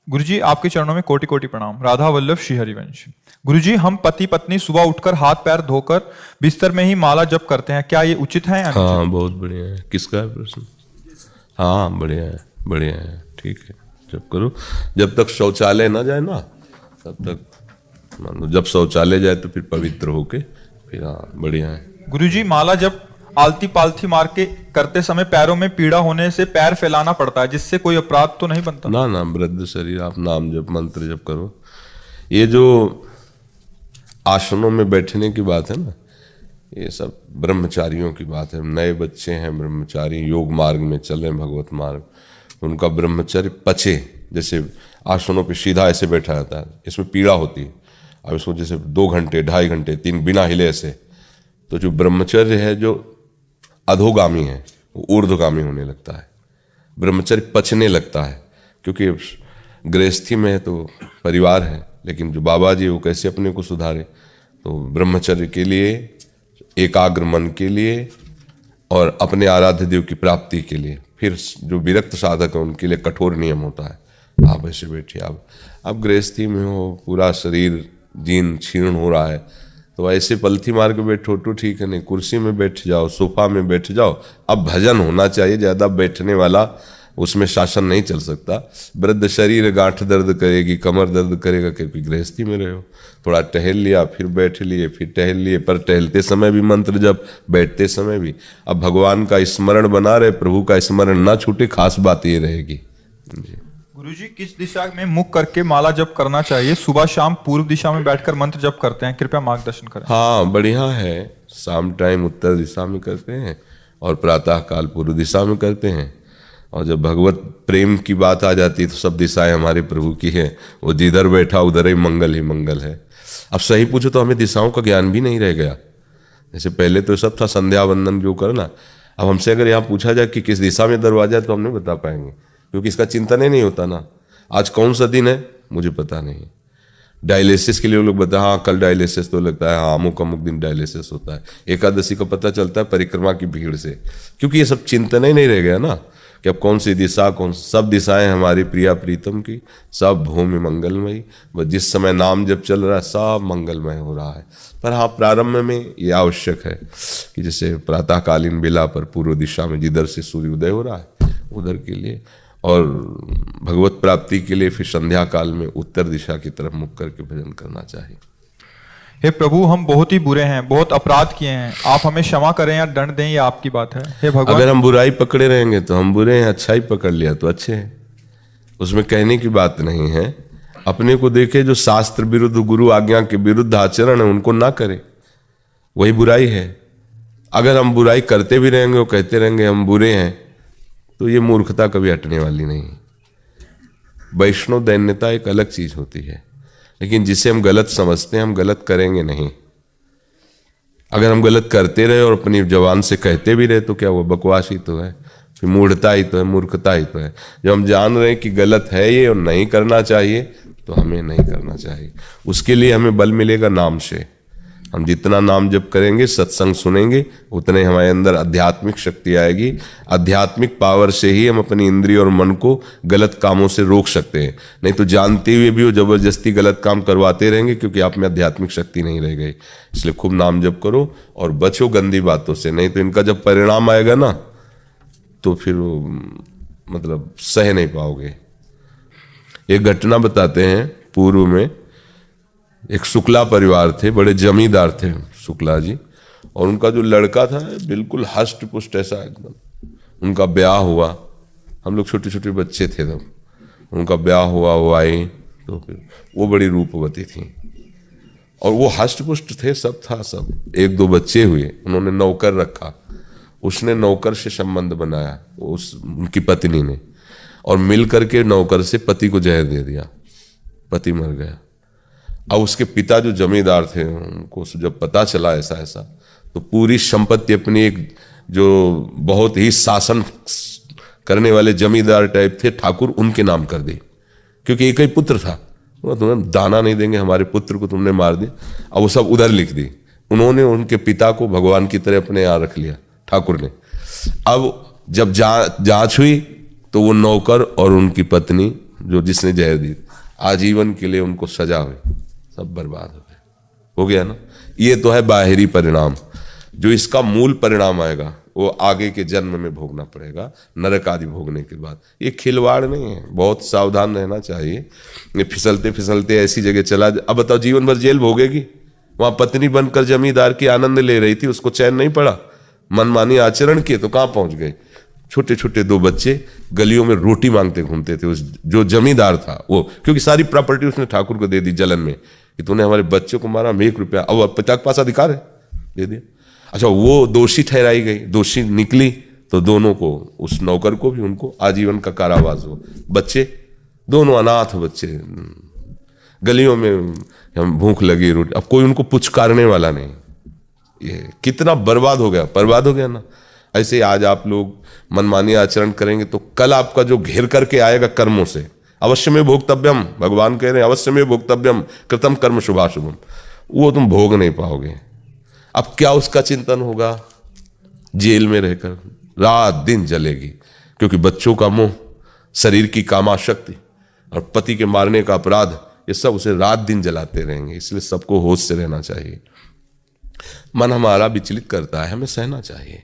गुरुजी आपके चरणों में कोटि कोटि प्रणाम। राधा वल्लभ श्री हरिवंश। गुरुजी हम पति पत्नी सुबह उठकर हाथ पैर धोकर बिस्तर में ही माला जप करते हैं, क्या ये उचित है या अनुचित? हाँ बहुत बढ़िया है। किसका है प्रश्न? हाँ बढ़िया है, बढ़िया है, ठीक है, जब करो। जब तक शौचालय ना जाए ना तब तक मान लो, जब शौचालय जाए तो फिर पवित्र होके फिर हाँ बढ़िया है। गुरुजी माला जब आलती पालथी मार के करते समय पैरों में पीड़ा होने से पैर फैलाना पड़ता है, जिससे कोई अपराध तो नहीं बनता? ना ना, वृद्ध शरीर, आप नाम जप मंत्र जप करो। ये जो आसनों में बैठने की बात है ना, ये सब ब्रह्मचारियों की बात है। नए बच्चे हैं ब्रह्मचारी, योग मार्ग में चल रहे हैं, भगवत मार्ग, उनका ब्रह्मचर्य पचे। जैसे आसनों पे सीधा ऐसे बैठा जाता है, इसमें पीड़ा होती है। अब इसको जैसे 2 घंटे 2.5 घंटे 3 बिना हिले ऐसे, तो जो ब्रह्मचर्य है जो अधोगामी है वो ऊर्ध्वगामी होने लगता है, ब्रह्मचर्य पचने लगता है। क्योंकि गृहस्थी में है तो परिवार है, लेकिन जो बाबा जी वो कैसे अपने को सुधारे, तो ब्रह्मचर्य के लिए, एकाग्र मन के लिए और अपने आराध्य देव की प्राप्ति के लिए। फिर जो विरक्त साधक है उनके लिए कठोर नियम होता है। आप ऐसे बैठिए, आप गृहस्थी में हो, पूरा शरीर जीर्ण क्षीर्ण हो रहा है, तो ऐसे पलथी मार के बैठो तो ठीक है, नहीं कुर्सी में बैठ जाओ, सोफा में बैठ जाओ। अब भजन होना चाहिए, ज़्यादा बैठने वाला उसमें शासन नहीं चल सकता। वृद्ध शरीर गांठ दर्द करेगी, कमर दर्द करेगा, क्योंकि गृहस्थी में रहे हो। थोड़ा टहल लिया, फिर बैठ लिए, फिर टहल लिए, पर टहलते समय भी मंत्र जब, बैठते समय भी। अब भगवान का स्मरण बना रहे, प्रभु का स्मरण ना छूटे, खास बात ये रहेगी जी। गुरुजी किस दिशा में मुख करके माला जप करना चाहिए? सुबह शाम पूर्व दिशा में बैठकर मंत्र जप करते हैं, कृपया मार्गदर्शन करें। हाँ बढ़िया है। शाम टाइम उत्तर दिशा में करते हैं और प्रातः काल पूर्व दिशा में करते हैं। और जब भगवत प्रेम की बात आ जाती है तो सब दिशाएं हमारे प्रभु की है। वो जिधर बैठा उधर ही मंगल है। अब सही पूछो तो हमें दिशाओं का ज्ञान भी नहीं रह गया। जैसे पहले तो सब था संध्या वंदन जो करना, अब हमसे अगर यहाँ पूछा जाए कि किस दिशा में दरवाजा है तो हम नहीं बता पाएंगे, क्योंकि इसका चिंतन ही नहीं होता ना। आज कौन सा दिन है मुझे पता नहीं। डायलिसिस के लिए लोग बताए हाँ कल डायलिसिस, तो लगता है हाँ अमुक अमुक दिन डायलिसिस होता है। एकादशी का पता चलता है परिक्रमा की भीड़ से, क्योंकि ये सब चिंतन ही नहीं रह गया ना कि अब कौन सी दिशा, कौन सब दिशाएं हमारी प्रिया प्रीतम की, सब भूमि मंगलमयी। बस जिस समय नाम जब चल रहा है सब मंगलमय हो रहा है। पर हाँ प्रारंभ में ये आवश्यक है कि जैसे प्रातःकालीन बेला पर पूर्व दिशा में जिधर से सूर्य उदय हो रहा है उधर के लिए, और भगवत प्राप्ति के लिए फिर संध्या काल में उत्तर दिशा की तरफ मुख करके भजन करना चाहिए। हे प्रभु हम बहुत ही बुरे हैं, बहुत अपराध किए हैं, आप हमें क्षमा करें या दंड दें, ये आपकी बात है। हे भगवान, अगर हम बुराई पकड़े रहेंगे तो हम बुरे हैं, अच्छाई पकड़ लिया तो अच्छे हैं, उसमें कहने की बात नहीं है। अपने को देखे, जो शास्त्र विरुद्ध गुरु आज्ञा के विरुद्ध आचरण है उनको ना करे, वही बुराई है। अगर हम बुराई करते भी रहेंगे और कहते रहेंगे हम बुरे हैं, तो ये मूर्खता कभी हटने वाली नहीं। वैष्णव दैन्यता एक अलग चीज होती है, लेकिन जिसे हम गलत समझते हैं हम गलत करेंगे नहीं। अगर हम गलत करते रहे और अपनी जबान से कहते भी रहे तो क्या वो बकवास ही तो है, फिर मूढ़ता ही तो है, मूर्खता ही तो है। जब हम जान रहे हैं कि गलत है ये और नहीं करना चाहिए तो हमें नहीं करना चाहिए। उसके लिए हमें बल मिलेगा नाम से। हम जितना नाम जप करेंगे, सत्संग सुनेंगे, उतने हमारे अंदर आध्यात्मिक शक्ति आएगी। आध्यात्मिक पावर से ही हम अपनी इंद्रिय और मन को गलत कामों से रोक सकते हैं। नहीं तो जानते हुए भी वो जबरदस्ती गलत काम करवाते रहेंगे, क्योंकि आप में आध्यात्मिक शक्ति नहीं रह गई। इसलिए खूब नाम जप करो और बचो गंदी बातों से, नहीं तो इनका जब परिणाम आएगा ना तो फिर वो मतलब सह नहीं पाओगे। एक घटना बताते हैं, पूर्व में एक शुक्ला परिवार थे, बड़े जमींदार थे शुक्ला जी, और उनका जो लड़का था बिल्कुल हष्ट पुष्ट ऐसा एकदम। उनका ब्याह हुआ, हम लोग छोटे छोटे बच्चे थे तब, उनका ब्याह हुआ, वो आई तो फिर वो बड़ी रूपवती थी और वो हष्ट पुष्ट थे, सब था सब। 1-2 बच्चे हुए, उन्होंने नौकर रखा, उसने नौकर से संबंध बनाया उनकी पत्नी ने, और मिल करके नौकर से पति को जहर दे दिया, पति मर गया। अब उसके पिता जो जमींदार थे उनको जब पता चला ऐसा ऐसा, तो पूरी संपत्ति अपनी, एक जो बहुत ही शासन करने वाले जमींदार टाइप थे ठाकुर, उनके नाम कर दी, क्योंकि एक ही पुत्र था। तुम्हें दाना नहीं देंगे, हमारे पुत्र को तुमने मार दिया। अब वो सब उधर लिख दी। उन्होंने उनके पिता को भगवान की तरह अपने यहाँ रख लिया ठाकुर ने। अब जब जांच हुई तो वो नौकर और उनकी पत्नी जो जिसने जहर दी, आजीवन के लिए उनको सजा हुई, सब बर्बाद हो गए। हो गया ना। ये तो है बाहरी परिणाम। जो इसका मूल परिणाम आएगा वो आगे के जन्म में भोगना पड़ेगा, नरक आदि भोगने के बाद। ये खिलवाड़ नहीं है, बहुत सावधान रहना चाहिए। ये फिसलते फिसलते ऐसी जगह चला, अब बताओ जीवन भर जेल भोगेगी। वहां पत्नी बनकर जमींदार की आनंद ले रही थी, उसको चैन नहीं पड़ा, मनमानी आचरण किए तो कहां पहुंच गए। छोटे छोटे 2 बच्चे गलियों में रोटी मांगते घूमते थे। उस जो जमींदार था वो, क्योंकि सारी प्रॉपर्टी उसने ठाकुर को दे दी जलन में कि तूने हमारे बच्चों को मारा, हम 1 रुपया, अब 50 पास अधिकार है, दे दिया। अच्छा, वो दोषी ठहराई गई, दोषी निकली तो दोनों को, उस नौकर को भी, उनको आजीवन का कारावास हो। बच्चे दोनों अनाथ बच्चे, गलियों में हम भूख लगी रोटी, अब कोई उनको पुचकारने वाला नहीं। ये कितना बर्बाद हो गया ना। ऐसे आज आप लोग मनमानी आचरण करेंगे तो कल आपका जो घेर करके आएगा कर्मों से, अवश्य में भोक्तव्यम, भगवान कह रहे हैं अवश्य में भोक्तव्यम कृतम कर्म शुभाशुभम, वो तुम भोग नहीं पाओगे। अब क्या उसका चिंतन होगा? जेल में रहकर रात दिन जलेगी, क्योंकि बच्चों का मोह, शरीर की कामाशक्ति और पति के मारने का अपराध, ये सब उसे रात दिन जलाते रहेंगे। इसलिए सबको होश से रहना चाहिए। मन हमारा विचलित करता है, हमें सहना चाहिए।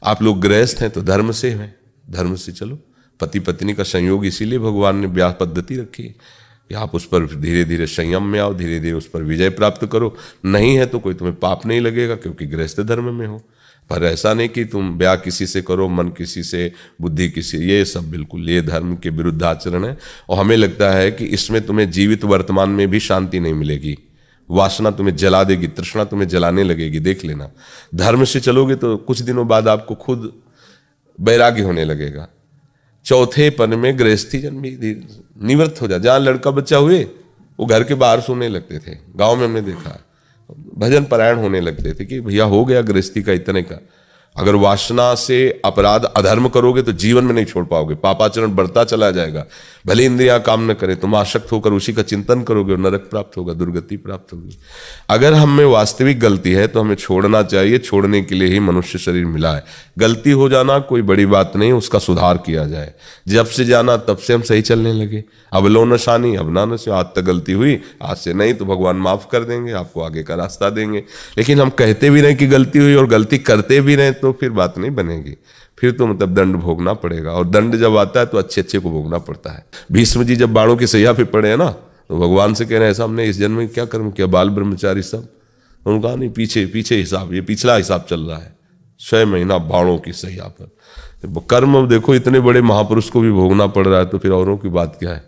आप लोग गृहस्थ हैं तो धर्म से हैं, धर्म से चलो। पति पत्नी का संयोग इसीलिए भगवान ने ब्याह पद्धति रखी है कि आप उस पर धीरे धीरे संयम में आओ, धीरे धीरे उस पर विजय प्राप्त करो। नहीं है तो कोई तुम्हें पाप नहीं लगेगा, क्योंकि गृहस्थ धर्म में हो। पर ऐसा नहीं कि तुम ब्याह किसी से करो, मन किसी से, बुद्धि किसी, ये सब बिल्कुल ये धर्म के विरुद्ध आचरण है। और हमें लगता है कि इसमें तुम्हें जीवित वर्तमान में भी शांति नहीं मिलेगी, वासना तुम्हें जला देगी, तृष्णा तुम्हें जलाने लगेगी। देख लेना, धर्म से चलोगे तो कुछ दिनों बाद आपको खुद वैराग्य होने लगेगा। चौथे पन में गृहस्थी जन्मी, निवृत्त हो जा। जहां लड़का बच्चा हुए वो घर के बाहर सोने लगते थे। गांव में हमने देखा, भजन परायण होने लगते थे कि भैया हो गया गृहस्थी का इतने का। अगर वासना से अपराध अधर्म करोगे तो जीवन में नहीं छोड़ पाओगे, पापाचरण बढ़ता चला जाएगा। भले इंद्रियां काम न करें, तुम आसक्त होकर उसी का चिंतन करोगे और नरक प्राप्त होगा, दुर्गति प्राप्त होगी। अगर हम में वास्तविक गलती है तो हमें छोड़ना चाहिए, छोड़ने के लिए ही मनुष्य शरीर मिला है। गलती हो जाना कोई बड़ी बात नहीं, उसका सुधार किया जाए। जब से जाना तब से हम सही चलने लगे। अब लो नशानी अब ना नशो, आज तक गलती हुई, आज से नहीं तो भगवान माफ कर देंगे, आपको आगे का रास्ता देंगे। लेकिन हम कहते भी नहीं कि गलती हुई और गलती करते भी नहीं तो फिर बात नहीं बनेगी। फिर तो मतलब दंड भोगना पड़ेगा, और दंड जब आता है तो अच्छे अच्छे को भोगना पड़ता है। भीष्म जी जब बाणों की सैया पे पड़े हैं ना, तो भगवान से कह रहे हैं ऐसा हमने इस जन्म में क्या कर्म किया, बाल ब्रह्मचारी सब। उन्होंने कहा नहीं, पीछे पीछे हिसाब, ये पिछला हिसाब चल रहा है, 6 महीना बाणों की सैया पर। कर्म देखो, इतने बड़े महापुरुष को भी भोगना पड़ रहा है तो फिर औरों की बात क्या है।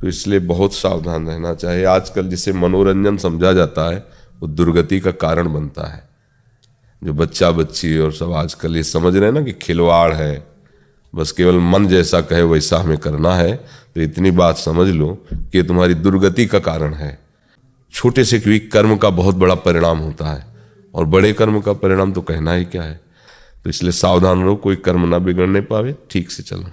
तो इसलिए बहुत सावधान रहना चाहिए। आजकल जिसे मनोरंजन समझा जाता है वो दुर्गति का कारण बनता है। जो बच्चा बच्ची और सब आजकल ये समझ रहे हैं ना कि खिलवाड़ है, बस केवल मन जैसा कहे वैसा हमें करना है, तो इतनी बात समझ लो कि तुम्हारी दुर्गति का कारण है। छोटे से कोई कर्म का बहुत बड़ा परिणाम होता है, और बड़े कर्म का परिणाम तो कहना ही क्या है। तो इसलिए सावधान रहो, कोई कर्म ना बिगड़ने पावे, ठीक से चलो।